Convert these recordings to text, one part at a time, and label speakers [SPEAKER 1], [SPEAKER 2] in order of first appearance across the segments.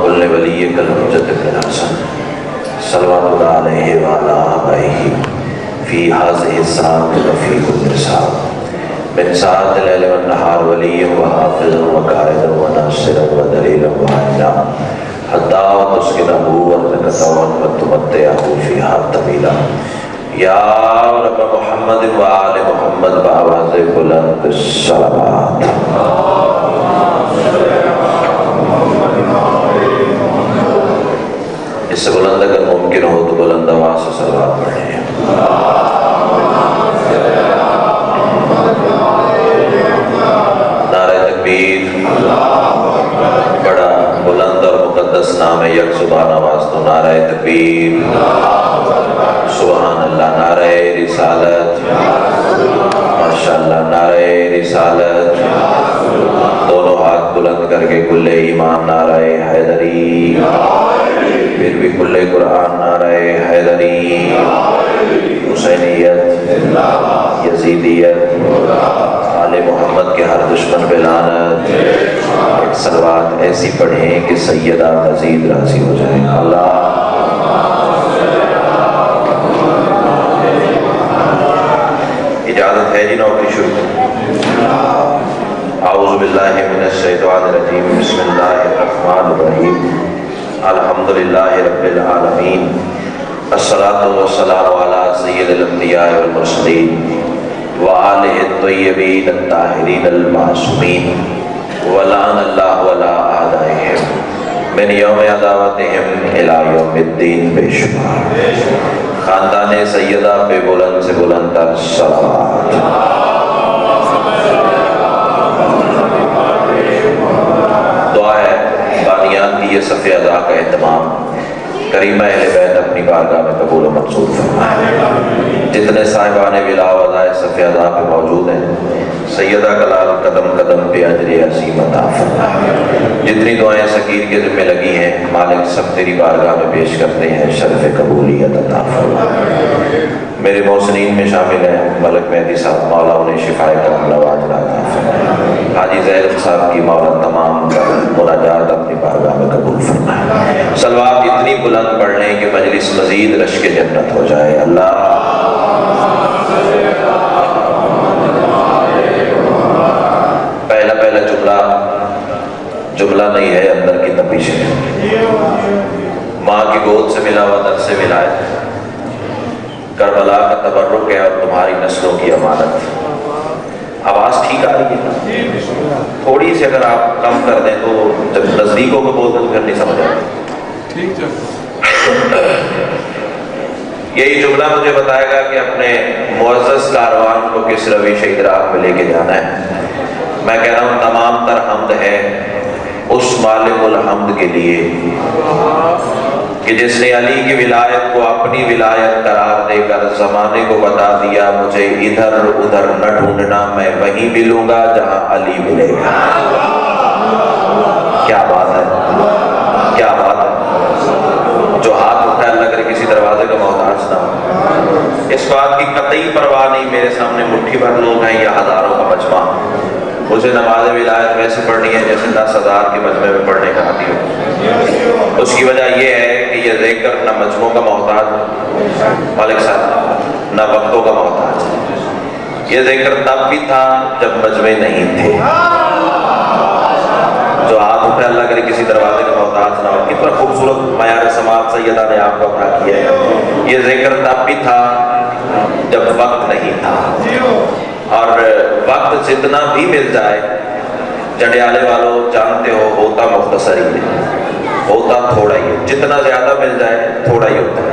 [SPEAKER 1] وكل وليك الحجة بن الحسن صلوات الله عليه وعلى آبائه في هذه الساعة وفي كل ساعة من ساعة الليل والنهار وليا وحافظا وقائدا وناصرا ودليلا وعينا حتى تسكنه أرضك وتمتعه فيها طويلا یا رب محمد و آل محمد بآواز بلند الصلوات. اس سے بلند اگر ممکن ہو تو بلند آواز سے صلوات پڑھیں. نعرہ تکبیر. بڑا بلند اور مقدس نام ہے یک زبان آواز تو نعرہ تکبیر. سبحان اللہ. نعرہ رسالت. ماشاءاللہ. نعرہ رسالت. دونوں ہاتھ بلند کر کے کل ایمان نعرہ حیدری. پھر بھی کل قرآن نعرہ حیدری. حسینیت، یزیدیت، آل محمد کے ہر دشمن پہ لعنت. ایک صلوات ایسی پڑھیں کہ سیدہ مزید راضی ہو جائیں. اللہ اجازت ہے جی نوکری شروع کریں. اعوذ باللہ من الشیطان الرجیم. بسم اللہ الرحمن الرحیم. الحمدللہ رب العالمین. الصلاۃ والسلام علی سید الانبیاء والمرسلین وآلہ الطیبین الطاہرین المعصومین ولعن اللہ علی اعدائہم من یوم عداوتہم الی یوم الدین. بے شمار. خاندان سیدہ پہ بلند سے بلند تر صلوات. دعا ہے بانیان کی یہ صف ادا کا اہتمام کریمہ اہل بیت اپنی بارگاہ میں قبول و منظور فرمائے. جتنے صاحبان ولا و ادائے صف ادا پہ موجود ہیں سیدہ کلال قدم قدم پہ اجر عظیم عطا فرمائے. جتنی دعائیں سکیر کے ذمہ لگی ہیں مالک سب تیری بارگاہ میں پیش کرتے ہیں. شرف قبولیت عطا فرمائے. میرے محسنین میں شامل ہیں ملک مہدی صاحب. مولا انہیں شفائے کرم نواز عطا فرمائے. حاجی زید صاحب کی مولا تمام مناجات اپنی بارگاہ میں قبول فرمائے. صلوات اتنی بلند پڑھ لیں کہ مجلس مزید رشک جنت ہو جائے. اللہ پہلا جملہ نہیں ہے، اندر کی تپش ہے. ماں کی گود سے ملا ہوا در سے ملا ہے. کربلا کا تبرک ہے اور تمہاری نسلوں کی امانت. آواز ٹھیک آ رہی ہے؟ تھوڑی سی اگر آپ کم کر دیں تو جب نزدیکوں کو بولتے تو پھر نہیں سمجھ آئے. یہی جملہ مجھے بتائے گا کہ اپنے معزز کاروان کو کس رویش ادراک میں لے کے جانا ہے. میں کہہ رہا ہوں تمام تر حمد ہے اس مالک الحمد کے لیے کہ جس نے علی کی ولایت کو اپنی ولایت قرار دے کر زمانے کو بتا دیا مجھے ادھر ادھر نہ ڈھونڈنا، میں وہیں ملوں گا جہاں علی ملے گا. کیا بات ہے، کیا بات ہے. جو ہاتھ اٹھائے اللہ کرے کسی دروازے کا محتاج نہ ہو. اس بات کی قطعی پرواہ نہیں میرے سامنے مٹھی بھر لوگ ہیں یا ہزاروں کا مجمع. مجھے نماز ولایت ویسے پڑھنی ہے جیسے 10,000 کے مجمع میں پڑھنے کا عادی ہو. اس کی وجہ یہ ہے کہ یہ ذکر نہ مجموع کا محتاج مالک صاحب نہ وقتوں کا محتاج. یہ ذکر تب بھی تھا جب مجمع نہیں تھے. جو ہاتھ اٹھے اللہ کرے کسی دروازے کا محتاج نہ ہو. کتنا خوبصورت معیار سماعت سیدہ نے آپ کو اپنا کیا ہے. یہ ذکر تب بھی تھا جب وقت نہیں تھا. اور وقت جتنا بھی مل جائے جنڈیالے والوں جانتے ہو ہوتا مختصر ہی ہے، ہوتا تھوڑا ہی ہے. جتنا زیادہ مل جائے تھوڑا ہی ہوتا ہے.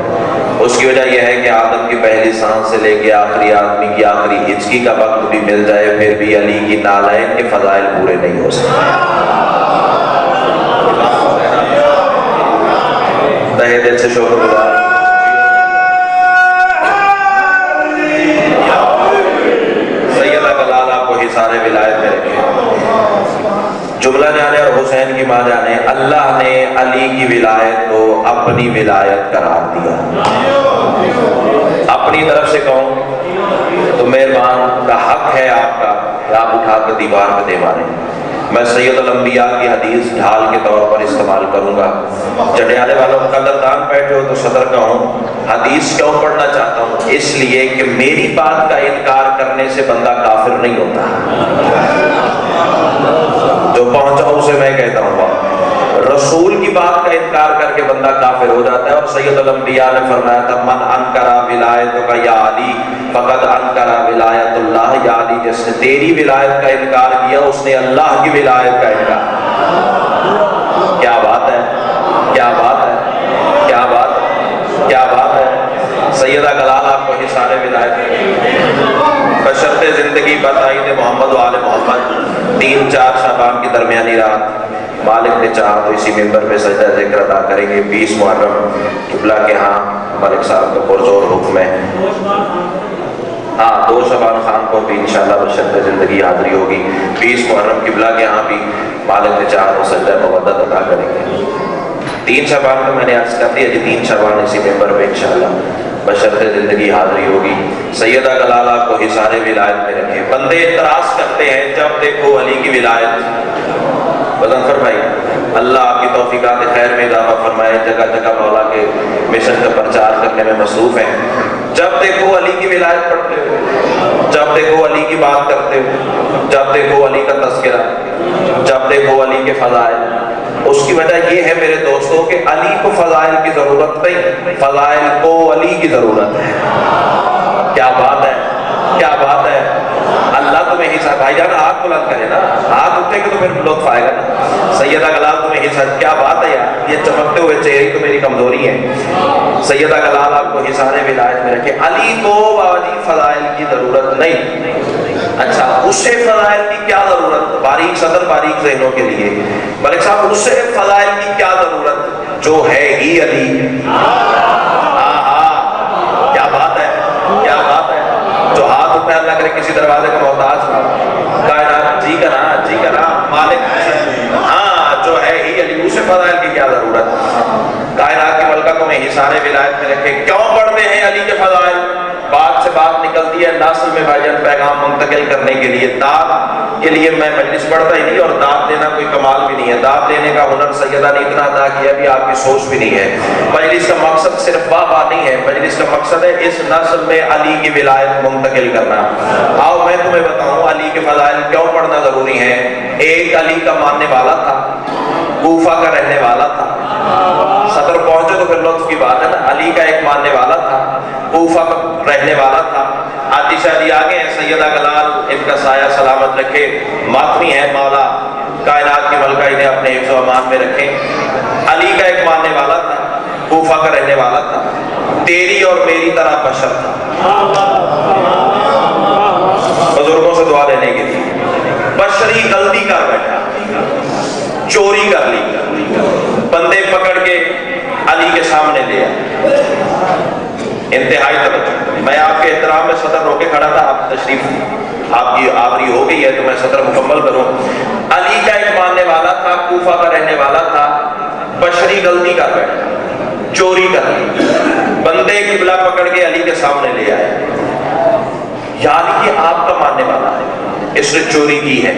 [SPEAKER 1] اس کی وجہ یہ ہے کہ آدم کی پہلی سانس سے لے کے آخری آدمی کی آخری ہچکی کا وقت بھی مل جائے پھر بھی علی کی نالین کے فضائل پورے نہیں ہو سکتے. تہہ دل سے شکر گزار سارے ولایت میں رکھے. جملہ جانے اور حسین کی ماں جانے اللہ نے علی کی ولایت کو اپنی ولایت قرار دیا. اپنی طرف سے کہوں تو مہربان کا حق ہے آپ کا کہ آپ اٹھا کر دیوار پہ دے ماریں. میں سید الانبیاء کی حدیث ڈھال کے طور پر استعمال کروں گا۔ جڈیالے والوں قدردان بیٹھے ہو تو صدر کا ہوں، حدیث کیوں پڑھنا چاہتا ہوں؟ اس لیے کہ میری بات کا انکار کرنے سے بندہ کافر نہیں ہوتا، جو پہنچا اسے میں کہتا ہوں، رسول کی بات کا انکار کر کے بندہ کافر ہو جاتا ہے۔ اور سید الانبیاء نے فرمایا تھا من انکر ولایتک یا علی فقد انکر ولایت اللہ، یا علی جس نے تیری ولایت کا انکار کیا اس نے اللہ کی ولایت کا انکار۔ کیا بات ہے، کیا بات ہے، کیا بات ہے، کیا بات ہے۔ سیدہ کلال آپ کو حصار ولایت بشرط زندگی بتائید محمد و آل محمد 3-4 شعبان کی درمیانی رات مالک نے چاہا تو اسی ممبر پہ سجدہ ذکر ادا کریں گے۔ 20 محرم قبلہ کے ہاں ملک صاحب کا پرزور حکم ہے، ہاں 2 شعبان خان کو بھی انشاءاللہ بشرط زندگی حاضری ہوگی۔ 20 محرم قبلہ کے ہاں بھی مالک نے چاہا تو سجدہ مودت ادا کریں گے۔ 3 شعبان کو میں نے عرض کر دیا جی، 3 شعبان اسی ممبر پہ انشاءاللہ بشرط زندگی حاضری ہوگی۔ سیدہ کلال آپ کو حصار ولایت میں رکھے۔ بندے اعتراض کرتے ہیں جب دیکھو علی کی ولایت، وزن فرمائی اللہ آپ کی توفیقات خیر میں اضافہ فرمائے، جگہ جگہ مولا کے مشن کا پرچار کرنے میں مصروف ہیں۔ جب دیکھو علی کی ولایت پڑھتے ہو، جب دیکھو علی کی بات کرتے ہو، جب دیکھو علی کا تذکرہ، جب دیکھو علی کے فضائل۔ اس کی وجہ یہ ہے میرے دوستوں کہ علی کو فضائل کی ضرورت نہیں، فضائل کو علی کی ضرورت ہے۔ کیا بات ہے، کیا بات ہے۔ اللہ تمہیں حصہ، بھائی جان ہاتھ بلند کرے نا، ہاتھ اٹھے گا تو پھر لطف آئے گا نا۔ سیدہ کلال تمہیں حصہ، کیا بات ہے یار، یہ چمکتے ہوئے چہرے تو میری کمزوری ہے۔ سیدہ کلال آپ کو حصار ولایت میں رکھے۔ علی کو باوجی فضائل کی ضرورت نہیں۔ اچھا اسے فضائل کی کیا ضرورت؟ باریک صدر باریک ذہنوں کے لیے ملک صاحب، اسے فضائل کی کیا ضرورت جو ہے ہی علی۔ کیا بات ہے، کیا بات ہے۔ جو ہاتھ اٹھا اللہ کرے کسی دروازے کا محتاج نہ، کائنات جی کرا جی کرا مالک، ہاں جو ہے ہی علی، اسے فضائل کی کیا ضرورت؟ کائنات کی ملکہ کو میں حصار ولایت میں رکھے۔ کیوں پڑھتے ہیں علی کے فضائل؟ بات سے بات نکلتی ہے نسل میں بھائی پیغام منتقل کرنے کے لیے۔ داد کے لیے میں مجلس پڑھتا ہی نہیں، اور داد دینا کوئی کمال بھی نہیں ہے، داد دینے کا ہنر سیدہ نے اتنا ادا کیا بھی آپ کی سوچ بھی نہیں ہے۔ مجلس کا مقصد صرف واہ واہ نہیں ہے، مجلس کا مقصد ہے اس نسل میں علی کی ولایت منتقل کرنا۔ آؤ میں تمہیں بتاؤں علی کے فضائل کیوں پڑھنا ضروری ہے۔ ایک علی کا ماننے والا تھا، کوفہ کا رہنے والا تھا۔ صدر پہنچے تو پھر لطف کی بات ہے نا۔ علی کا ایک ماننے والا تھا، کوفہ کا رہنے والا تھا۔ عائشہ جی آگے ہیں، سیدہ کلال ان کا سایہ سلامت رکھے، ماتمی ہے مولا کائنات کی ملکہ انہیں اپنے حفظ و امان میں رکھیں۔ علی کا ایک ماننے والا تھا، کوفہ کا رہنے والا تھا، تیری اور میری طرح بشر تھا۔ بزرگوں سے دعا لینے کی تھی، بشری غلطی کر بیٹھا، چوری کر لی، بندے پکڑ کے علی کے سامنے لیا۔ انتہائی توجہ، میں آپ کے احترام میں صدر رو کے کھڑا تھا، آپ تشریف آپ کی آوری ہو گئی ہے تو میں صدر مکمل کروں۔ علی کا ایک ماننے والا تھا، کوفہ کا رہنے والا تھا، بشری غلطی کر بیٹھا، چوری کر لی، بندے قبلہ پکڑ کے علی کے سامنے لے آئے۔ یعنی کہ آپ کا ماننے والا ہے، اس نے چوری کی ہے۔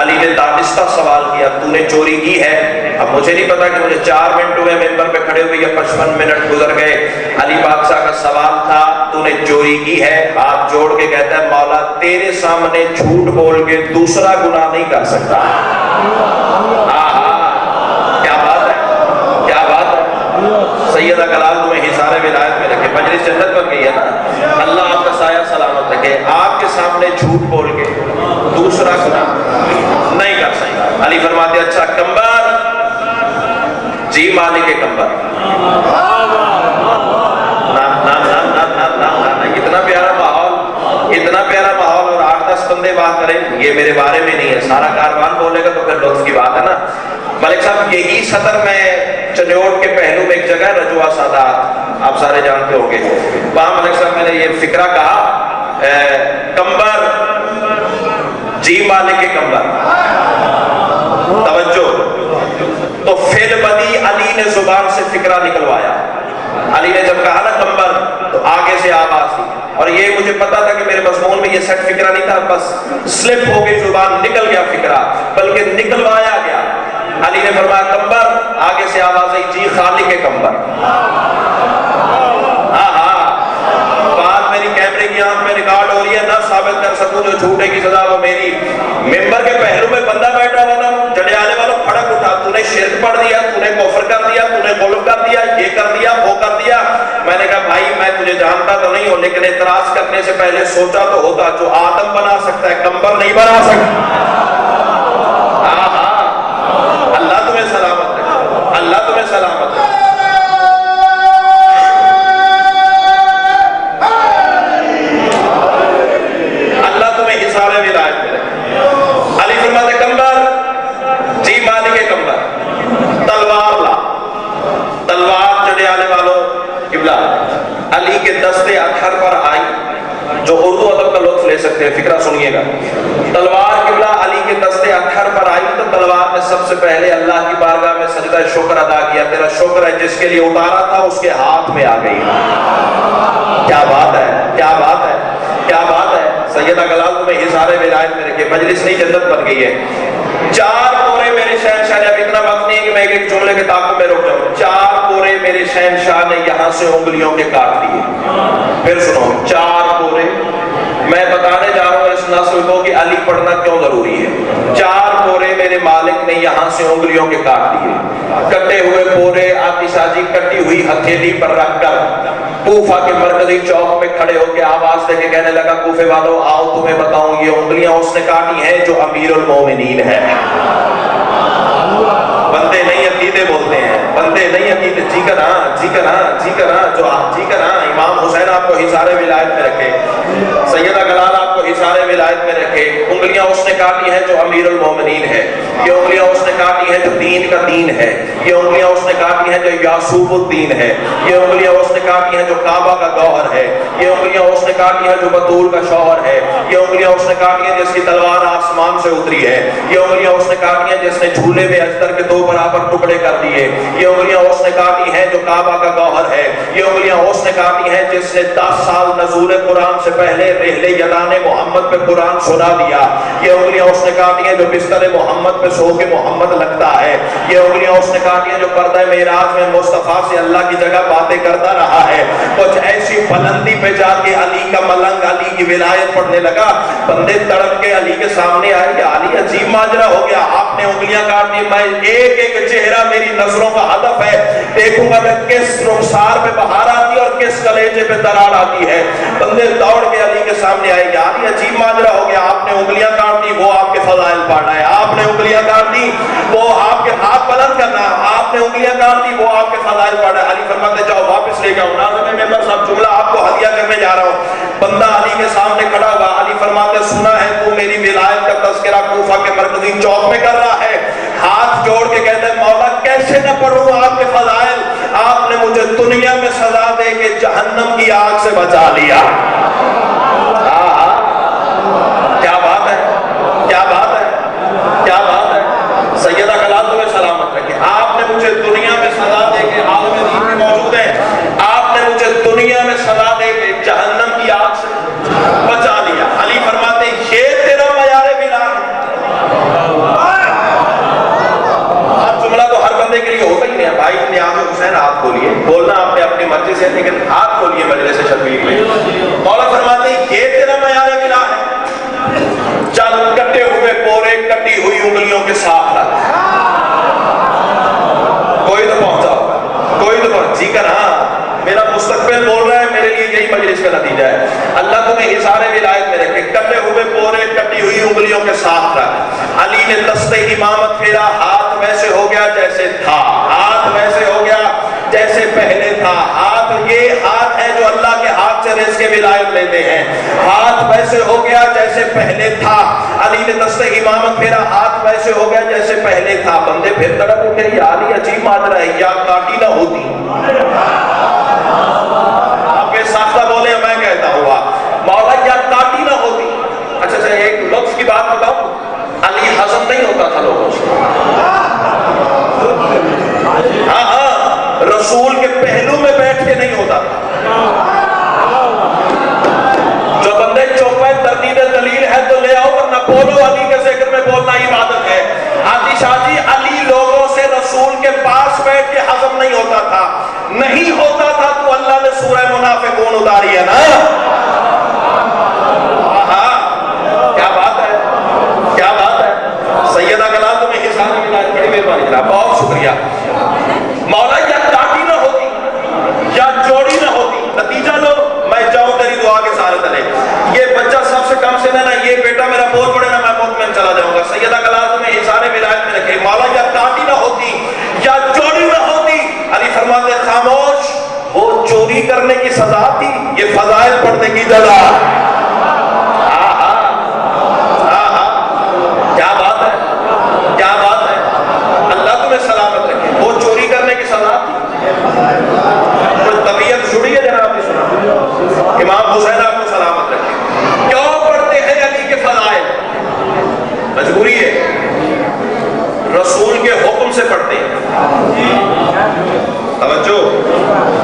[SPEAKER 1] علی نے دانستہ سوال کیا، تو نے چوری کی ہے؟ اب مجھے نہیں پتا کہ مجھے 4 منٹ ہوئے ممبر پہ کھڑے ہوئے یا 55 منٹ گزر گئے۔ علی بادشاہ کا سوال تھا تو نے چوری کی ہے؟ ہاتھ جوڑ کے کہتا ہے مولا تیرے سامنے جھوٹ بول کے دوسرا گناہ نہیں کر سکتا۔ کیا بات ہے، کیا بات ہے۔ سیدہ کلال تمہیں حصار ولایت میں رکھے، مجلس جنت بن گئی ہے نا، اللہ آپ کا سایہ سلامت رکھے۔ آپ کے سامنے جھوٹ بول کے دوسرا گناہ نہیں کر سکتا۔ علی فرماتے اچھا کمبر، جی مالک کمبر، اتنا پیارا ماحول، اتنا پیارا ماحول، اور 8-10 بندے بات کریں، یہ میرے بارے میں نہیں ہے، سارا کاروان بولے گا تو پھر لطف کی بات ہے نا۔ ملک صاحب یہی سطر میں چنیوٹ کے پہلو میں ایک جگہ ہے رجوع سادات، آپ سارے جانتے ہوں گے، وہاں ملک صاحب میں نے یہ فکرہ کہا کمبر، جی مالک کمبر، توجہ، تو فعل بدی علی نے زبان سے فکرہ نکلوایا۔ علی نے جب کہا نا کمبر تو آگے سے آواز دی اور یہ مجھے پتا تھا کہ میرے مضمون میں یہ سیٹ فکرہ نہیں تھا، بس سلپ ہو گئی زبان، نکل گیا فکرہ، بلکہ نکلوایا گیا۔ علی نے فرمایا کمبر، آگے سے آواز آئی جی خالق کمبر۔ بات میری کیمرے کی آنکھ میں ریکارڈ ہو رہی ہے، نہ ثابت کر سکوں جو جھوٹے کی سزا وہ میری۔ ممبر کے پہلو میں بندہ بیٹھا ہوا تھا، جڑیالے والوں پھڑک اٹھا، تو نے شرک پڑھ دیا، تو نے کفر کر دیا، تو نے غلط کر دیا، یہ کر دیا، وہ کر دیا۔ میں نے کہا بھائی میں تجھے جانتا تو نہیں ہوں، لیکن اعتراض کرنے سے پہلے سوچا تو ہوتا، جو آدم بنا سکتا ہے کمبر نہیں بنا سکتا۔ اللہ تمہیں سلامت رکھے، اللہ تمہیں سلامت رکھے۔ اللہ تمہیں حصار ولایت میں رکھے۔ علی فرماتے کمبر، جی مالک کمبر، تلوار لا۔ تلوار جڑیالے والوں قبلہ علی کے دستے اطہر پر آئی، جو اردو ادب کا لطف لے سکتے ہیں، فکرہ سنیے گا۔ تلوار قبلہ علی کے دستے اطہر پر آئی تو تلوار نے سب سے پہلے اللہ کی بارگاہ میں سجدہ شکر ادا کیا، تیرا شکر ہے جس کے لیے اتارا تھا اس کے ہاتھ میں آ گئی۔ کیا بات ہے، کیا بات ہے، کیا بات ہے۔ سیدہ گلال تمہیں حصار ولایت میں رکھے، مجلس نہیں جنت بن گئی ہے۔ چار کورے میرے شہنشاہ نے، اب اتنا وقت نہیں ہے کہ میں ایک جملے کے تعاقب میں رک جاؤں، چار کورے میرے شہنشاہ نے یہاں سے انگلیوں کے کاٹ دیے۔ پھر سنو، چار کورے میں بتانے جا رہا ہوں اس نسل کو کہ علی پڑھنا کیوں ضروری ہے۔ چار کورے میرے مالک نے یہاں سے انگلیوں کے کاٹ دیے، کٹے ہوئے کورے آتشہ جی کٹی ہوئی ہتھیلی پر رکھ کر کوفہ کے مرکزی چوک میں کھڑے ہو کے آواز دے کے کہنے لگا کوفے والوں آؤ تمہیں بتاؤں یہ انگلیاں اس نے کاٹی ہیں جو امیر المومنین ہے۔ بندے نہیں عقیدے بولتے ہیں، بندے نہیں عقیدے، جی کر ہاں، جی کر ہاں، جی کر ہاں، جو جی کر ہاں۔ امام حسین آپ کو حصار ولایت میں رکھے، سیدہ گلال آپ کو حصار ولایت میں رکھے۔ انگلیاں اس نے کاٹی ہیں جو امیر المومنین ہے، یہ انگلیاں اس نے کاٹی ہیں جو دین کا دین ہے، یہ انگلیاں اس نے کاٹی ہیں جو یعصوب الدین ہے، یہ انگلیاں اس نے کاٹی ہیں جو کعبہ کا گوہر ہے، یہ انگلیاں اس نے کاٹی ہیں جو بطول کا شوہر ہے، یہ انگلیاں اس نے کاٹی ہیں جس کی تلوار آسمان سے اتری ہے، یہ انگلیاں اس نے کاٹی ہیں جس نے جھولے میں اجدر کے 2 برابر ٹکڑے کر دیے، یہ انگلیاں اس نے کاٹی ہیں جو کعبہ کا گوہر ہے، یہ انگلیاں اس نے کاٹی ہیں جس نے 10 سال نزول قرآن سے پہلے رحلے یدان محمد پہ قرآن سنا دیا، یہ انگلیاں اس نے کاٹی ہیں جو بستر محمد پہ سو کے محمد لگتا ہے، یہ انگلیاں اس نے کاٹی ہیں جو پردہ معراج میں مصطفیٰ سے اللہ کی جگہ باتیں کرتا رہا ہے۔ کچھ ایسی بلندی پہ جا کے علی کا ملنگ علی کی ولایت پڑھنے لگا، بندے تڑپ کے علی کے سامنے آئے کہ علی عجیب ماجرا ہو گیا، آپ نے انگلیاں کاٹ دی، میں ایک ایک چہرہ میری نظروں کا ہدف ہے، دیکھوں گا میں کس رخسار پہ بہار آتی ہے اور کس کلیجے پہ درار آتی ہے۔ بندے دوڑ کے علی کے سامنے آئے کہ علی عجیب ماجرا ہو گیا، آپ نے انگلیاں کاٹ دی، وہ آپ کے فضائل پڑھنا ہے، آپ نے انگلیاں کاٹ دی، وہ آپ کے ہاتھ بلند کرنا ہے، آپ نے انگلیاں کاٹ دی، وہ آپ کے فضائل پڑھنا ہے۔ علی فرماتے جاؤ واپس لے جاؤ، ناظم ممبر صاحب جملہ آپ کو ہدیہ کرنے جا رہا ہوں۔ بندہ علی کے سامنے کھڑا ہوا، علی فرماتے سنا ہے تو میری ولایت کا تذکرہ کوفہ کے مرکزی چوک میں کر رہا ہے، ہاتھ جوڑ کے کہتے ہیں مولا کیسے نہ پڑھوں آپ کے فضائل، آپ نے مجھے دنیا میں سزا دے کے جہنم کی آگ سے بچا لیا۔ کیا بات ہے، کیا بات ہے، کیا بات ہے۔ سیدہ گلال تمہیں سلامت رکھے، آپ نے مجھے دنیا میں سزا دے کے، عالم دین میں موجود ہے، آپ نے مجھے دنیا میں سزا دے کے جہنم کی آگ سے بچا لیا۔ علی فرماتے یہ تیرا معیار ولایت ہے۔ اب جملہ تو ہر بندے کے لیے ہوتا ہی نہیں ہے، بھائی نیاز حسین ہاتھ کھولیے، بولنا آپ نے اپنی مرضی سے، لیکن ہاتھ کھولیے مجلس شبیر میں۔ مولا فرماتے یہ تیرا معیار ولایت ہے، چل کٹے ہوئے پورے کٹی ہوئی انگلیوں کے ساتھ رکھ۔ کوئی تو پہنچا ہوگا، کوئی تو پہنچا، جی کر ہاں، میرا مستقبل بول رہا ہے، میرے لیے یہی مجلس کا نتیجہ ہے۔ اللہ تمہیں حصار ولایت میں رکھے، کٹے ہوئے پورے کٹی ہوئی انگلیوں کے ساتھ رکھ۔ علی نے دستے امامت پھیرا، ہاتھ ویسے ہو گیا جیسے تھا، ہاتھ ویسے ہو گیا جیسے پہلے تھا۔ ہاتھ یہ ہاتھ ہے جو اللہ کے ہاتھ سے رزق ولایت لیتے ہیں، ہاتھ ویسے ہو گیا جیسے پہلے تھا۔ علی نے دستے امامت پھیرا، ہاتھ ویسے ہو گیا جیسے پہلے تھا۔ بندے پھر تڑپ اٹھے، یا علی عجیب ماجرا ہے، یا کاٹی نہ ہوتی۔ آپ کے ساختہ بولے میں کہتا ہوا مولا کیا کاٹی نہ ہوتی۔ اچھا ایک لفظ کی بات بتاؤں، علی ہضم نہیں ہوتا تھا لوگوں سے، ہاں ہاں رسول کے پہلو میں بیٹھ کے نہیں ہوتا تھا، نہیں ہوتا تھا تو اللہ نے سورہ منافقون اتاری ہے نا. کیا بات ہے, کیا بات ہے. سیدہ کلام تمہیں حساب کی ولایت, بڑی مہربانی جناب, بہت شکریہ. مولا یا ٹاٹی نہ ہوتی یا جوڑی نہ ہوتی, نتیجہ لو, میں جاؤں تیری دعا کے سارے تلے. یہ بچہ سب سے کم سے نا, یہ بیٹا میرا بہت بڑے نا, میں مطمئن چلا جاؤں گا. سیدہ کلام تمہیں حساب ولایت میں رکھے. مولا یا ٹاٹی نہ ہوتی یا جوڑی نہ ہوتی. علی فرماتے خاموش, وہ چوری کرنے کی سزا تھی, یہ فضائل پڑھنے کی جزا. کیا بات ہے, کیا بات ہے. اللہ تمہیں سلامت رکھے. وہ چوری کرنے کی سزا تھی. کوئی طبیعت جڑی ہے جناب کی سنا. امام حسین آپ کو سلامت رکھے. کیوں پڑھتے ہیں علی کے فضائل؟ مجبوری ہے, رسول کے حکم سے پڑھتے ہیں. توجہ,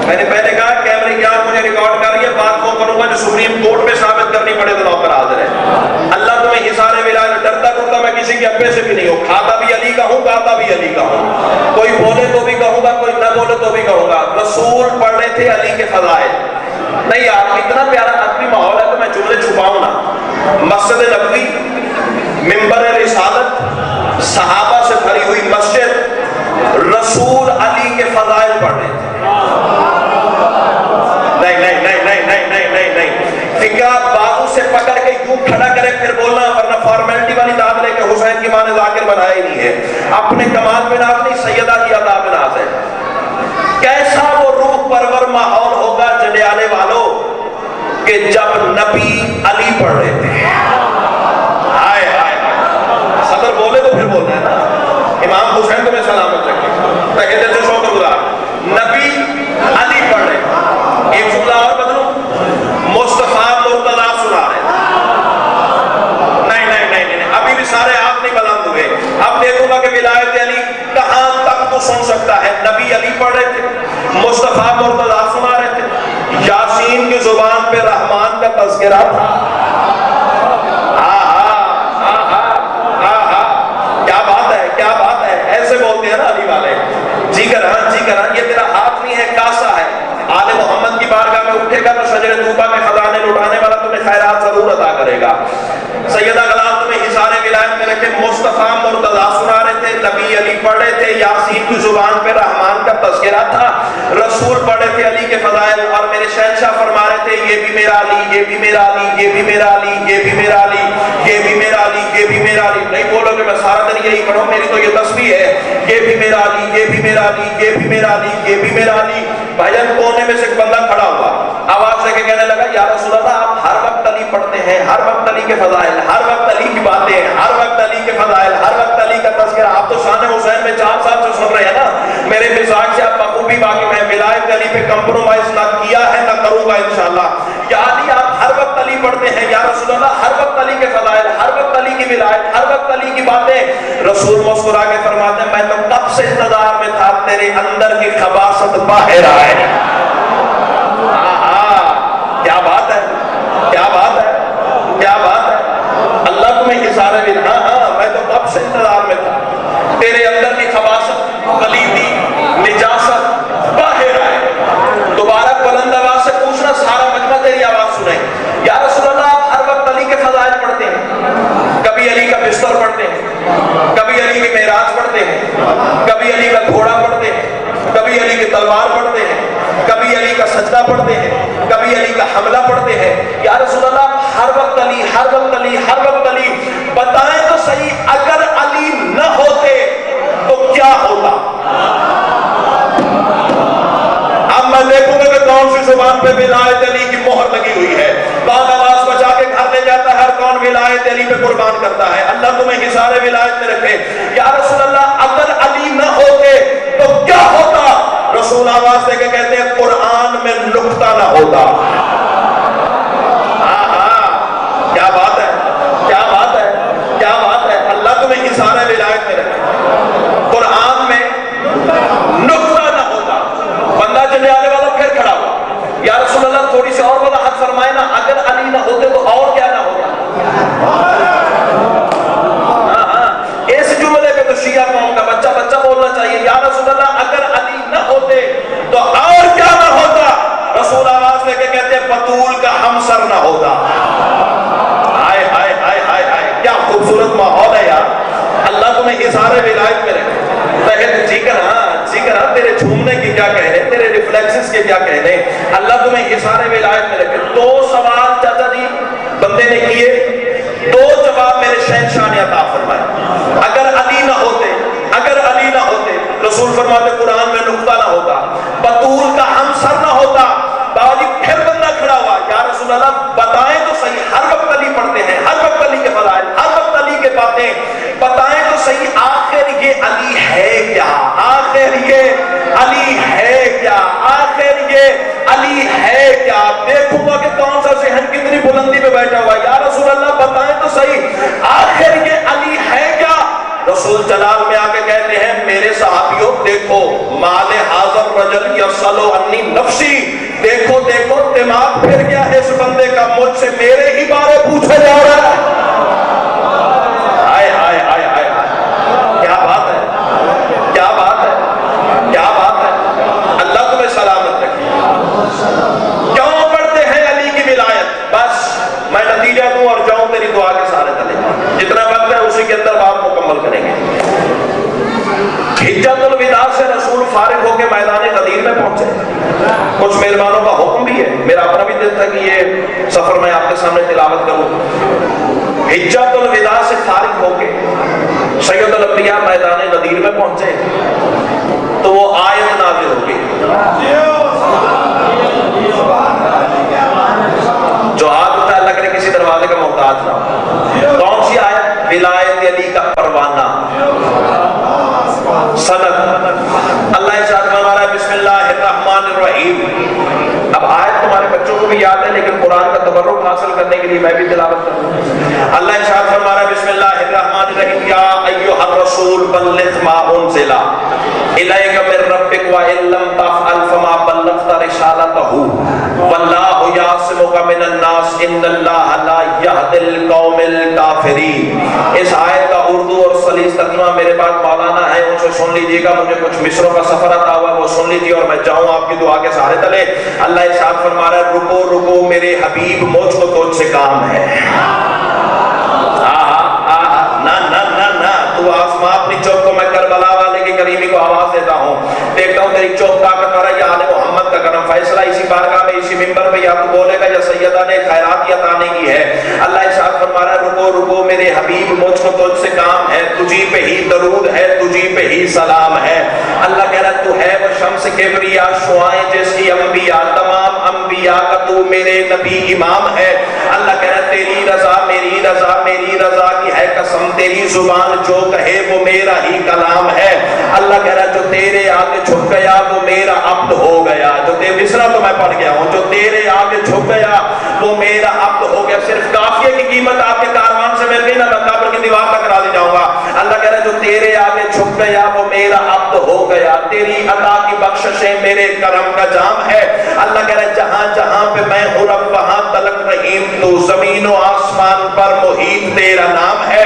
[SPEAKER 1] میں نے پہلے کہا کیمرے کی آنکھ مجھے ریکارڈ کر رہی ہے, بات وہ کروں گا جو سپریم کورٹ میں ثابت کرنی پڑے تو نوکر حاضر ہے. اللہ تمہیں حصار ولایت. ڈرتا ڈرتا میں کسی کے ابے سے بھی نہیں ہوں, کھاتا بھی علی کا ہوں, گاتا بھی علی کا ہوں. کوئی بولے تو بھی کہوں گا, کوئی نہ بولے تو بھی کہوں گا. رسول پڑھ رہے تھے علی کے فضائل. نہیں یار, اتنا پیارا عقلی ماحول ہے تو میں جملے چھپاؤں نا. مسجد نبوی, منبر رسالت, صحابہ سے بھری ہوئی مسجد, رسول علی کے فضائل پڑھ رہے تھے. نہیں نہیں نہیں نہیں نہیں نہیں نہیں نہیں, فقہ بازو سے پکڑ کے یوں کھڑا کرے پھر بولنا, ورنہ فارمیلٹی والی داد لے کے حسین کی ماں نے ذاکر بنایا ہی نہیں ہے. اپنے کمال میں ناز نہیں, سیدہ کی عطا میں ناز ہے. کیسا وہ روح پرور ماحول ہوگا جنڈیالے والوں کہ جب نبی علی پڑھ رہے تھے. ہائے ہائے, صدر بولے تو پھر بولنا ہے نا. امام حسین تمہیں سلامت رکھے. پہلے دل سے شوق گزار, نبی علی پڑھ رہے. ایک جملہ اور بدلوں, مصطفیٰ مرتضیٰ سنا رہے. نہیں نہیں نہیں نہیں, ابھی بھی سارے آپ نہیں بلند ہوئے. اب دیکھوں گا کہ ولایت علی کہاں تک تو سن سکتا ہے. نبی علی پڑھ رہے تھے, مصطفیٰ مرتضیٰ سنا رہے تھے, یاسین کی زبان پہ رحمان کا تذکرہ تھا. کیا بات ہے, ایسے بولتے ہیں نا علی والے. جی کران جی کران, یہ تیرا ہاتھ نہیں ہے, کاسا ہے. آل محمد کی بارگاہ میں اٹھے گا تو شجر طوبہ کے خزانے لٹانے والا تمہیں خیرات ضرور عطا کرے گا. سیدہ کلام تمہیں حصار ولایت میں رکھے. مصطفیٰ مرتضیٰ سنا رہے تھے, نبی علی پڑھ رہے تھے, یاسین کی زبان پہ رحمان کا تذکرہ تھا, رسول پڑھ رہے تھے علی کے فضائل. اور میرے شہنشاہ فرما رہے تھے یہ بھی میرا علی, یہ بھی میرا علی, یہ بھی میرا علی, یہ بھی میرا علی, یہ بھی میرا علی, یہ بھی میرا علی. نہیں بولو کہ میں سارا دن یہی پڑھوں, میری تو یہ تسبیح ہے. یہ بھی میرا علی, یہ بھی میرا علی, یہ بھی میرا علی, یہ بھی میرا علی. بھائیان کونے میں سے ایک بندہ کھڑا ہوا, آواز دے کے کہنے لگا یا رسول اللہ, آپ ہر وقت علی پڑھتے ہیں, ہر وقت علی کے فضائل, ہر وقت علی کی باتیں, ہر وقت علی کے فضائل, ہر وقت علی کا تذکرہ. آپ تو شان حسین میں 4 سال سے سن رہے ہیں نا. میرے مزاج سے آپ بخوبی واقف ہیں. ولایت علی پہ کمپرومائز نہ کیا ہے, نہ کروں گا انشاءاللہ. یا علی آپ ہر وقت علی پڑھتے ہیں, یا رسول اللہ ہر وقت علی کے فضائل, ہر وقت علی کی ولایت, ہر وقت علی کی باتیں. رسول مسکرا کے فرماتے ہیں میں تو کب سے انتظار میں تھا تیرے اندر کی خباثت باہر آئے. کیا بات ہے, کیا بات ہے, کیا بات ہے. اللہ تمہیں حصار ولایت. ہاں میں تو کب سے انتظار میں تھا تیرے اندر کی خباثت, غلیظی, نجاست باہر آئے. دوبارہ بلند آواز سے پوچھنا, سارا مجمع تیری آواز سنے. یا رسول اللہ آپ ہر وقت علی کے فضائل پڑھتے ہیں, کبھی علی کا بستر پڑھتے ہیں, کبھی علی کی معراج پڑھتے ہیں, کبھی علی کا گھوڑا پڑھتے ہیں, کبھی علی کی تلوار پڑھتے ہیں, کبھی علی کا سجدہ پڑھتے ہیں, کبھی علی کا حملہ پڑھتے ہیں. یا رسول اللہ ہر وقت علی, ہر وقت علی, ہر وقت علی. بتائیں تو صحیح, اگر علی نہ ہوتے تو کیا ہوتا؟ اب میں دیکھوں گا کہ کون سی زبان پہ ولایت علی کی مہر لگی ہوئی ہے, کون آواز بچا کے گھر لے جاتا ہے, اور کون ولایت علی پہ قربان کرتا ہے. اللہ تمہیں حصار ولایت میں رکھے. یا رسول اللہ اگر علی نہ ہوتے تو کیا ہوتا؟ رسول آواز دے کے کہتے ہیں قرآن میں نقطہ نہ ہوتا. کیا بات ہے, کیا بات ہے, کیا بات ہے. اللہ تمہیں حصار ولایت میں رکھے. قرآن میں نقطہ نہ ہوتا. بندہ جنڈیالے والا پھر کھڑا ہوا, یا رسول اللہ تھوڑی سی اور وضاحت فرمائے نا, اگر علی نہ ہوتے تو اور کیا نہ ہوتا. اس جملے پہ تو شیعہ قوم کا بچہ کس کے کیا کہنے. اللہ تمہیں حصار ولایت میں رکھے. 2 سوال چاچا جی بندے نے کیے, 2 جواب میرے شہنشاہ نے عطا فرمائے. اگر علی نہ ہوتے, اگر علی نہ ہوتے, رسول فرماتے قرآن میں نقطہ نہ ہوتا, بطول کا ہمسر نہ ہوتا. بابا جی پھر بندہ کھڑا ہوا, یا رسول اللہ بتائیں تو صحیح, ہر وقت علی پڑھتے ہیں, ہر وقت علی کے فضائل, ہر وقت علی کے باتیں, بتائیں تو صحیح آخر یہ علی ہے کیا, آخر یہ علی ہے کیا, آخر یہ علی ہے کیا. دیکھوں گا کہ کون سا ذہن کتنی بلندی پہ بیٹھا ہوا. یا رسول اللہ بتائیں تو صحیح آخر یہ علی ہے کیا. رسول جلال میں آ کے کہتے ہیں میرے صحابیوں دیکھو, مال حاضر رجل یسلو انی نفسی, دیکھو دیکھو دماغ پھر گیا اس بندے کا, مجھ سے میرے ہی بارے پوچھا جا رہا ہے. ہائے ہائے ہائے ہائے, کیا بات ہے, کیا بات ہے, کیا بات ہے. اللہ تمہیں سلامت رکھے. کیوں پڑھتے ہیں علی کی ولایت؟ بس میں نتیجہ دوں اور جاؤں تیری دعا کے سارے تلے. جتنا وقت ہے اسی کے اندر بات مکمل کریں گے. حجۃ الوداع سے رسول فارغ ہو کے میدان غدیر میں پہنچے. کچھ میزبانوں کا حکم بھی ہے, میرا اپنا بھی دل تھا کہ یہ سفر میں آپ کے سامنے تلاوت کروں. حجۃ الوداع سے فارغ ہو کے سید الانبیاء میدان غدیر میں پہنچے تو وہ آیت نازل ہو گئی جو ہاتھ اٹھائے اللہ کرے کسی دروازے کا محتاج نہ ہو. کون سی آیت؟ ولایت علی کا پروانہ. سند اللہ ارشاد فرما رہا ہے بسم اللہ الرحمن الرحیم. اب آیت تمہارے بچوں کو بھی یاد ہے لیکن قرآن کا تبرک حاصل کرنے کے لیے میں بھی تلاوت کروں. اللہ ارشاد فرما رہا ہے بسم اللہ الرحمن الرحیم یا ایھا الرسول بلغ ما انزل الیک من ربک وان لم تفعل فما بلغت رسالتہ واللہ یعصمک من الناس ان اللہ لا یہدی القوم الکافرین. اس آیت کا اردو اور سلیس ترجمہ میرے پاس مولانا ہے, ان سے سن لیجیے گا. مجھے کچھ مصروں کا سفر آتا ہوا وہ سن لیجیے اور میں جاؤں آپ کی دعا کے سہارے تلے. اللہ ارشاد فرما رہا ہے رکو رکو میرے حبیب مجھ کو تجھ سے کام ہے. تو آسماں اپنی چوک کو میں کربلا والے کی کریمی کو آواز دیتا ہوں, دیکھتا ہوں تیری چوک طاقت والا یا آل محمد کا کرم. فیصلہ اسی بارگاہ میں اسی منبر پہ یا تو بولے گا یا سیدہ نے خیرات یا تانے کی ہے. اللہ ارشاد فرما رہا ہے رکو رکو میرے حبیب مجھ کو تجھ سے کام ہے, تجھی پہ ہی درود ہے, تجھی پہ ہی سلام ہے. اللہ کہہ رہا تو ہے وہ شمس کبریا شعائیں جس کی انبیاء, تمام انبیاء کا تو میرے نبی امام ہے. اللہ کہہ رہا تیری رضا میری رضا, میری رضا کی ہے قسم, تیری زبان جو کہے وہ میرا ہی کلام ہے. اللہ کہہ رہا جو تیرے آگے جھک گیا وہ میرا عبد ہو گیا. جو مصرع تو میں پڑھ گیا ہوں, جو تیرے آگے جھک گیا وہ میرا عبد ہو گیا. صرف کافیہ کی قیمت آپ کے کاروان سے مل گئی نا, میں کعبہ کی دیوار تک راضی جاؤں گا. اللہ کہہ رہا جو تیرے آگے جھک گیا وہ میرا عبد ہو گیا. تیری عطا کی بخششیں میرے کرم کا جام ہے. اللہ کہہ رہا جہاں جہاں پہ میں ہوں رب وہاں تلک رحیم تو, زمین و آسمان پر محیط تیرا نام ہے.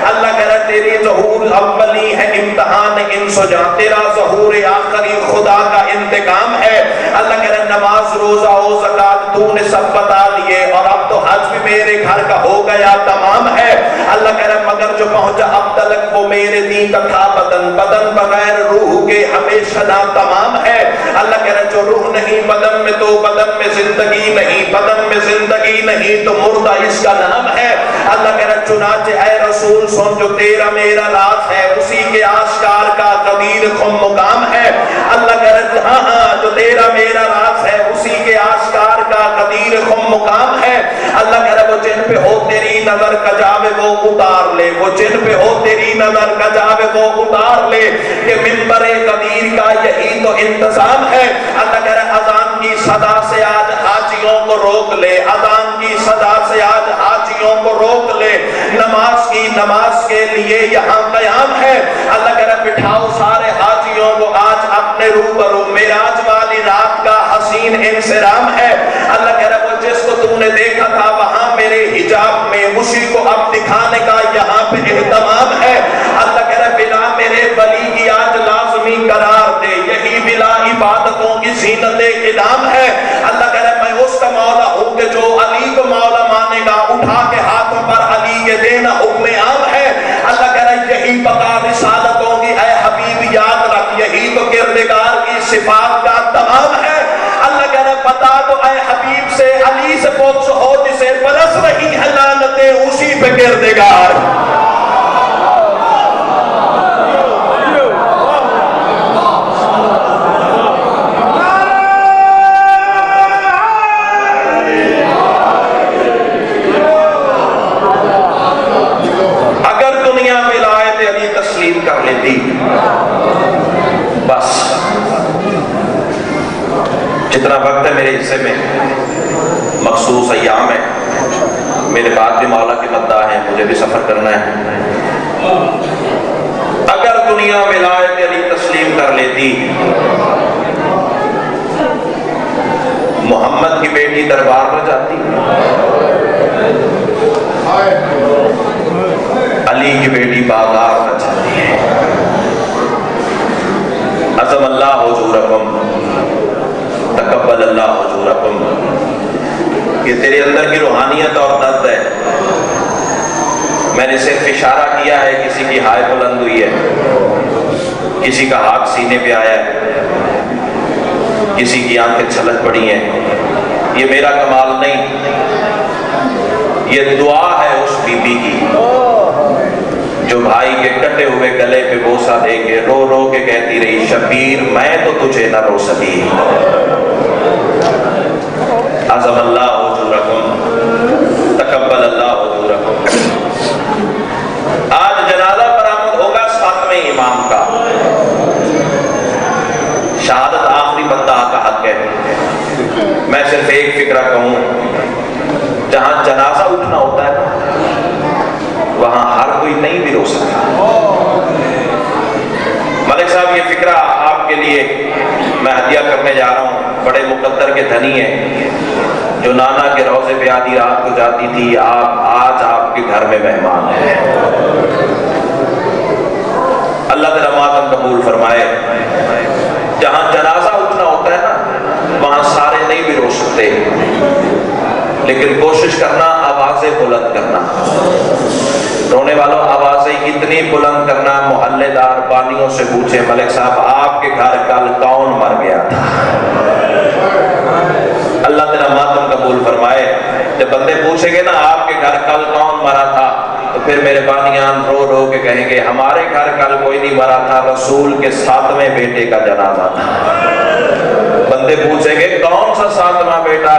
[SPEAKER 1] اللہ کہہ رہا تیری ظہور اولی ہے امتحان انس و جان, تیرا ظہور آخری خدا کا انتقام ہے. اللہ کہہ رہا نماز روزہ و زکات تو نے سب بتا دیے اور اب تو حج بھی میرے گھر کا ہو گیا تمام ہے. اللہ کہہ رہا مگر جو پہنچا اب تلک وہ میرے دین کا تھا بدن, بدن بغیر روح کے ہمیشہ نا تمام ہے. اللہ کہہ رہا جو روح نہیں بدن میں تو بدن میں زندگی نہیں, بدن میں زندگی نہیں تو مردہ اس کا نام ہے. اللہ کہہ رہا چنانچہ اے رسول سن جو تیرا میرا راز ہے اسی کے آشکار کا غدیر خم مقام ہے. اللہ کہہ رہا ہاں ہاں جو تیرا میرا راز ہے اسی کے آشکار کا غدیر خم مقام ہے. اللہ کہہ رہا وہ جن پہ ہو تیری نظر کا جاوے وہ اتار لے, وہ جن پہ ہو تیری نظر کا جاوے وہ اتار لے, کہ منبر غدیر کا یہی تو انتظام ہے. اللہ کہہ رہا اذان کی صدا سے آج حاجیوں کو روک لے, اذان کی صدا سے آج حاجیوں کو روک لے, نماز کی نماز کے لیے یہاں قیام ہے. اللہ کہہ رہا بٹھاؤ سارے حاجیوں کو آج اپنے روبرو, معراج والی رات کا حسین انصرام ہے. اللہ کہہ رہا وہ جس کو تم نے دیکھا تھا وہاں میرے حجاب میں اسی کو اب دکھانے کا یہاں پہ اہتمام ہے. اللہ کہہ رہا بلا میرے ولی کی آج لازمی قرار دے, یہی بلا عبادتوں کی زینت اقدام ہے. اللہ کہہ رہا میں اس کا مولا ہوں کہ جو علی کو مولا مانے گا, اٹھا کے ہاتھوں پر علی کے دینا حکم عام ہے. اللہ کہہ رہا یہی بقا رسالتوں کی اے حبیب یاد رکھ, یہی تو کردگار کی صفات کا تمام ہے. سے پوچھ ہو جسے برس رہی ہے لعنتیں اسی پہ گردگار. اگر دنیا ولایت علی تسلیم کر لیتی بس جتنا وقت ہے میرے حصے میں مخصوص ایام ہے, میرے بعد بھی مولا کی مداح ہے, مجھے بھی سفر کرنا ہے. اگر دنیا ولایت علی تسلیم کر لیتی محمد کی بیٹی دربار میں جاتی, علی کی بیٹی بازار میں جاتی ہے. عظم اللہ حضورکم تقبل اللہ حضورکم. یہ تیرے اندر کی روحانیت اور درد ہے. میں نے صرف اشارہ کیا ہے, کسی کی ہائے بلند ہوئی ہے, کسی کا ہاتھ سینے پہ آیا ہے, کسی کی آنکھیں چھلک پڑی ہیں. یہ میرا کمال نہیں, یہ دعا ہے اس بی بی کی جو بھائی کے کٹے ہوئے گلے پہ بوسہ دے کے رو رو کے کہتی رہی, شبیر میں تو تجھے نہ رو سکی. عظم اللہ حضورکم تقبل اللہ حضورکم. آج جنازہ برآمد ہوگا 7ویں امام کا. شہادت آخری بندہ کا حق ہے. میں صرف ایک فکرہ کہوں, جہاں جنازہ اٹھنا ہوتا ہے وہاں ہر کوئی نہیں بھی رو سکتا. ملک صاحب یہ فکرہ آپ کے لیے میں ہدیہ کرنے جا رہا ہوں. بڑے مقدر کے دھنی ہیں جو نانا کے روضے پہ آدھی رات کو جاتی تھی, آپ آج آپ کے گھر میں مہمان ہیں. اللہ تعالیٰ ماتم قبول فرمائے. جہاں جنازہ اٹھنا ہوتا ہے نا وہاں سارے نہیں بھی رو سکتے, لیکن کوشش کرنا آوازیں بلند کرنا. رونے والوں آوازیں اتنی بلند کرنا, محلے دار بانیوں سے پوچھے ملک صاحب آپ کے گھر کل کون مر گیا تھا. اللہ تعالیٰ ماتم قبول فرمائے. جب بندے پوچھیں گے نا آپ کے گھر کل کون مرا تھا, تو پھر میرے بانیان رو رو کے کہیں گے ہمارے گھر کل کوئی نہیں مرا تھا, رسول کے 7ویں بیٹے کا جنازہ تھا. بندے پوچھیں گے کون سا 7واں بیٹا,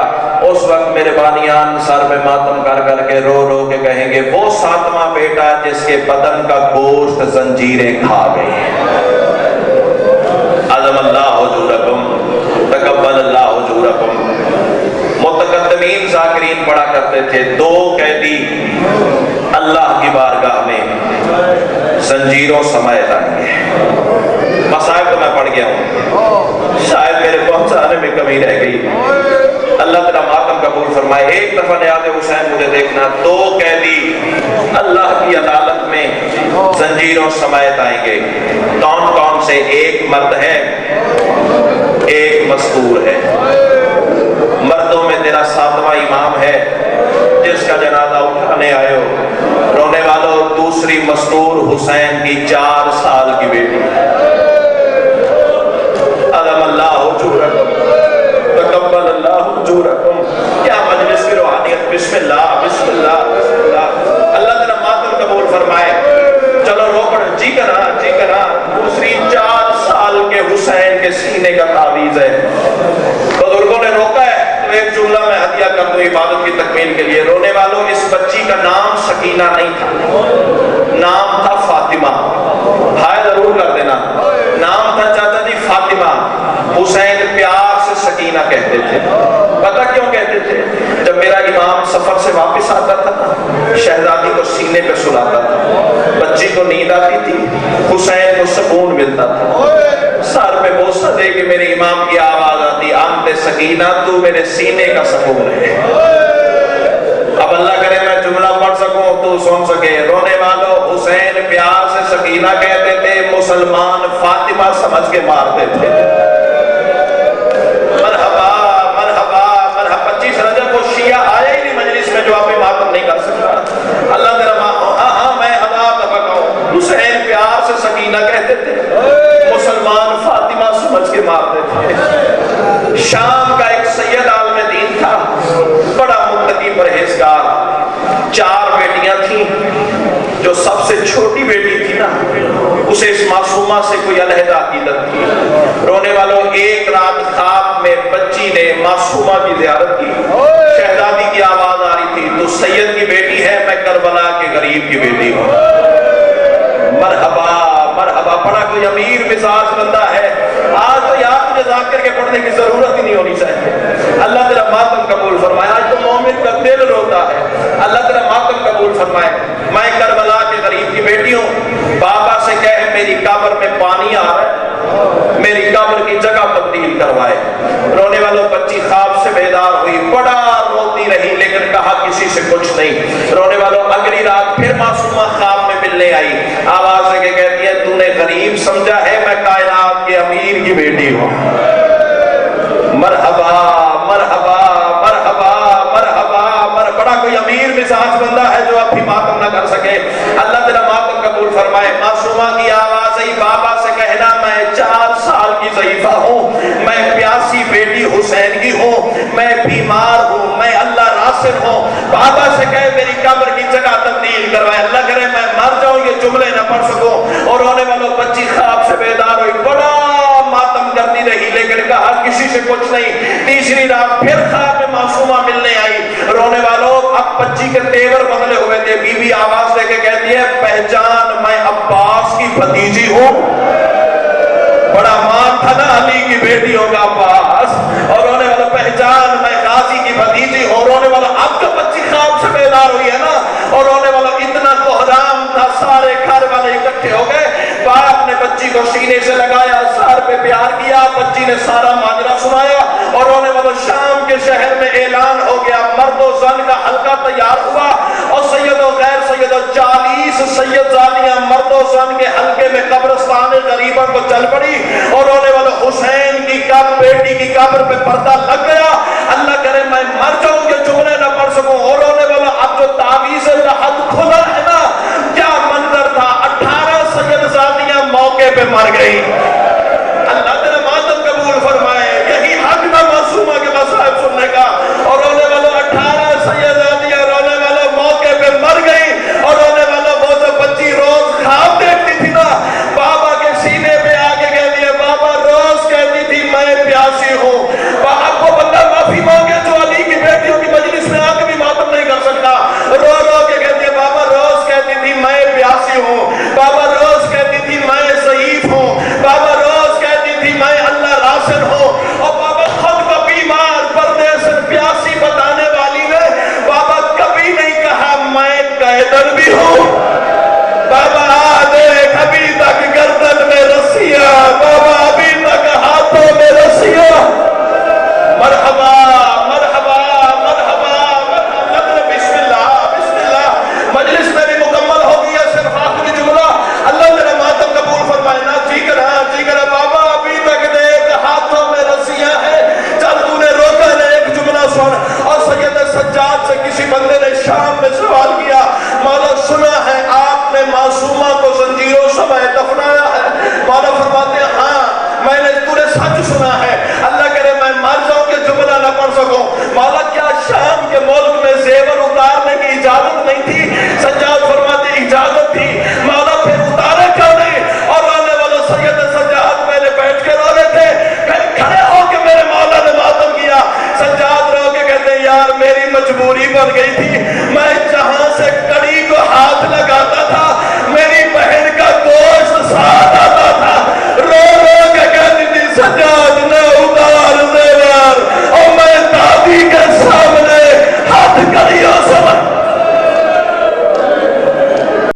[SPEAKER 1] اس وقت میرے بانیان سر پہ ماتم کر کر کے رو رو کے کہیں گے وہ 7واں بیٹا جس کے بدن کا گوشت زنجیریں کھا گئی. عظم اللہ حضورکم تقبل اللہ حضورکم. متقدمین ذاکرین پڑھا کرتے تھے 2 قیدی اللہ کی بارگاہ میں زنجیروں سمیت آئیں گے. مصائب تو میں پڑھ گیا ہوں, شاید میرے پہنچانے میں کمی رہ گئی. اللہ تعالیٰ ماتم قبول فرمائے. ایک دفعہ نیاز حسین مجھے دیکھنا, 2 قیدی اللہ کی عدالت میں زنجیروں سمیت آئیں گے. کون کون سے؟ ایک مرد ہے, ایک مستور ہے. مردوں میں تیرا 7واں امام ہے جس کا جنازہ اٹھانے آئے ہو. رونے والوں دوسری مستور حسین کی 4 سال کی بیٹی. عظم اللہ حضورکم تقبل اللہ حضورکم. کیا مجلس کی روحانیت. بسم اللہ بسم اللہ بسم اللہ. اللہ تعالیٰ ماتم قبول فرمائے. چلو رو پڑ جی کرا جی کرا. دوسری 4 سال کے حسین کے سینے کا تعویذ ہے. بزرگوں نے روکا ہے تو ایک جملہ میں ہدیہ کر دوں عبادت کی تکمیل کے لیے. رونے والوں اس بچی کا نام سکینہ نہیں تھا, نام تھا فاطمہ. ہائے ضرور کر دینا. نام تھا چاچا جی فاطمہ. حسین پیار سے سکینہ کہتے تھے. پتہ کیوں کہتے تھے؟ جب میرا امام سفر سے واپس آتا تھا شہزادی کو سینے پہ سلاتا تھا, بچی کو نیند آتی تھی, حسین کو سکون ملتا تھا. سر پہ بوسہ دے کے میرے امام کی آواز آتی, انت سکینہ تو میرے سینے کا سکون ہے. اب اللہ کرے میں جملہ پڑھ سکوں تو سن سکے. رونے والوں حسین پیار سے سکینہ کہتے تھے, مسلمان فاطمہ سمجھ کے مارتے تھے. مرحبا مرحبا مرحبا. 25 رجب کو شیعہ آیا ہی نہیں مجلس میں جو آپ پہ ماتم نہیں کر سکتا. اللہ تعالیٰ ہاں میں ہزار دفعہ کہوں حسین پیار سے سکینہ کہتے تھے, مسلمان فاطمہ سمجھ کے مارتے تھے. شام کا ایک سید عالم دین تھا, بڑا
[SPEAKER 2] پرہیزگار. 4 بیٹیاں تھیں. جو سب سے چھوٹی بیٹی تھی نا, اسے اس معصومہ سے کوئی علیحدہ عقیدت تھی. رونے والوں, ایک رات خواب میں بچی نے معصومہ کی زیارت کی. شہزادی کی آواز آ رہی تھی, تو سید کی بیٹی ہے, میں کربلا کے غریب کی بیٹی ہوں. مرحبا مرحبا. بڑا کوئی امیر مزاج بندہ ہے. آج تو یار تجھے ذاکر کے پڑھنے کی ضرورت ہی نہیں ہونی چاہیے. اللہ تیرا ماتم قبول فرمائے. آج تو مومن کا دل روتا ہے. اللہ تیرا ماتم قبول فرمائے. میں کربلا کے غریب کی بیٹی ہوں. بابا سے کہے میری قبر میں پانی آ رہا ہے, میری قبر کی جگہ تبدیل کروائے. رونے والوں, بچی خواب سے بیدار ہوئی, بڑا روتی رہی, لیکن کہا کسی سے کچھ نہیں. رونے والوں, اگلی رات پھر معصومہ خواب میں ملنے آئی. آواز لے کے کہتی ہے, تو نے غریب سمجھا ہے, میں کائنات کے امیر کی بیٹی ہوں. مرحبا مرحبا مرحبا مرحبا. بڑا کوئی امیر مزاج بندہ ہے جو اب بھی ماتم نہ کر سکے. اللہ تیرا ماتم قبول فرمائے. معصومہ کی آواز آئی, بابا سے کہنا میں 4 سال کی ضعیفہ ہوں, میں پیاسی بیٹی حسین کی ہوں, میں بیمار ہوں, میں اللہ راسل ہوں. بابا سے کہے میری قبر کی جگہ تبدیل کروائے. اللہ کرے میں مر جاؤں, یہ جملے نہ پڑھ سکوں. اور رونے والوں, بچی خواب سے بیدار ہوئی, بڑا ماتم کرتی رہی, لیکن کہا کسی سے کچھ نہیں. تیسری رات پھر خواب میں معصومہ ملنے آئی. رونے والوں, اب بچی کے تیور بدلے ہوئے تھے. بی بی آواز دے کے کہتی ہے, پہچان میں عباس کی بھتیجی ہوں. بڑا مان تھا نا علی کی بیٹیوں کا عباس. اور رونے والا, پہچان میں غازی کی بھتیجی ہوں. رونے والا, اب تو بچی خواب سے بیدار ہوئی ہے نا. اور رونے والا, اتنا کوہرام تھا, سارے گھر والے اکٹھے ہو گئے. باپ نے بچی کو سینے سے لگایا, سر پہ پیار کیا, بچی نے سارا ماجرا سنایا. اور رونے والا, شام کے شہر میں اعلان ہو گیا, مرد و زن کا حلقہ تیار ہوا. اور سید و غیر سید و 40 سید زادیاں مرد و زن کے حلقے میں قبرستان غریبہ کو چل پڑی. اور رونے والا, حسین کی بیٹی کی قبر پہ پردہ لگ گیا. اللہ کرے میں مر جاؤں, یہ جملے نہ پڑھ سکوں. اور رونے والا, اب جو تعویذ لحد کھلا ہے نا, کیا منظر تھا. 18 سید زادیاں موقع پہ مر گئی. اللہ تیرا ماتم قبول فرمائے. یہی حق تھا معصومہ کے مصائب سننے کا. اور رونے والوں, 18 سید زادیاں رونے والوں موقع پہ مر گئی. اور رونے والوں, وہ جو بچی روز خواب دیکھتی تھی نا, بابا کے سینے پہ آگے کہتی ہے, بابا روز کہتی تھی میں پیاسی ہوں. باپ کو بندہ معافی مانگے جو علی کی بیٹیوں کی مجلس میں آ کے بھی ماتم نہیں کر سکتا. رو رو کے کہتی ہے, بابا روز کہتی تھی میں پیاسی ہوں. بابا روز کہتی تھی میں ضعیف ہوں. بابا روز کہتی تھی میں اللہ راسل ہوں. اور بابا خود کو بیمار, پردیس, پیاسی بتانے والی نے بابا کبھی نہیں کہا میں قیدر بھی ہوں. بابا دیکھ ابھی تک گردن میں رسیاں, بابا ابھی تک ہاتھوں میں رسیاں. مرحبا مرحبا مرحبا مرحبا. بسم اللہ بسم اللہ. مجلس میں بھی مکمل ہو گیا, صرف آخری جملہ. اللہ تیرا ماتم قبول فرمائے. نا جی کرا بابا ابھی تک دیکھ ہاتھوں میں رسیاں ہیں. چل تو نے روکا نے, ایک جملہ سن. اور سید سجاد سے کسی بندے نے شام میں سوال کیا, مولا سنا ہے آپ نے معصومہ کو زنجیروں سمے دفنایا ہے. مولا فرماتے ہیں ہاں میں نے, تو نے سچ سنا ہے. اللہ کرے میں مر جاؤں کہ جملہ نہ پڑھ سکوں. مولا کیا شام کے ملک میں زیور اتارنے کی اجازت نہیں تھی؟ سجاد فرماتے اجازت تھی. مولا پھر اتارے کیوں نہیں؟ اور آنے والا سید سجاد پہلے بیٹھ کے رو رہے تھے, پھر کھڑے ہو کے میرے مولا نے ماتم کیا. سجاد رو کے کہتے یار میری مجبوری بن گئی تھی, میں جہاں سے کڑی کو ہاتھ لگاتا تھا میری بہن کا گوشت ساتھ آتا تھا. رو رو کے کہتی تھی سجاد